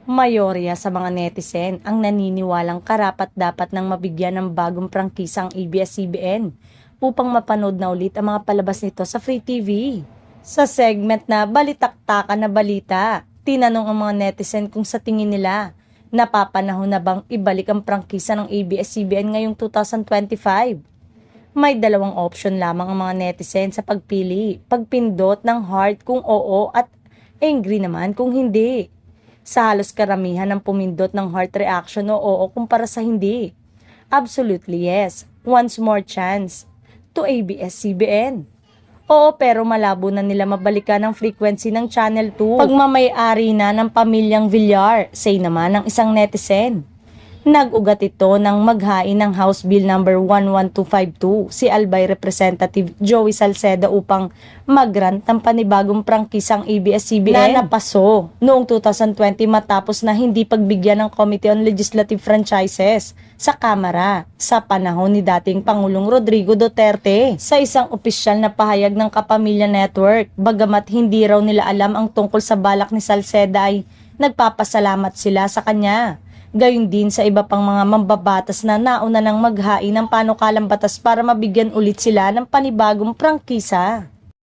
Mayorya sa mga netizen ang naniniwalang karapat-dapat ng mabigyan ng bagong prangkisa ang ABS-CBN upang mapanood na ulit ang mga palabas nito sa Free TV. Sa segment na Balitaktakan na Balita, tinanong ang mga netizen kung sa tingin nila, napapanahon na bang ibalik ang prangkisa ng ABS-CBN ngayong 2025? May dalawang option lamang ang mga netizen sa pagpili, pagpindot ng heart kung oo at angry naman kung hindi. Sa halos karamihan ng pumindot ng heart reaction o oo kumpara sa hindi. Absolutely yes, once more chance to ABS-CBN. Oo, pero malabo na nila mabalikan ang frequency ng Channel 2. Pagmamay-ari na ng pamilyang Villar, say naman ng isang netizen. Nag-ugat ito ng maghain ng House Bill number 11252 si Albay Representative Joey Salceda upang mag-grant ng panibagong prangkisang ABS-CBN na napaso noong 2020 matapos na hindi pagbigyan ng Committee on Legislative Franchises sa Kamara sa panahon ni dating Pangulong Rodrigo Duterte. Sa isang opisyal na pahayag ng Kapamilya Network, bagamat hindi raw nila alam ang tungkol sa balak ni Salceda ay nagpapasalamat sila sa kanya. Gayon din sa iba pang mga mambabatas na nauna nang maghain ng panukalang batas para mabigyan ulit sila ng panibagong prangkisa.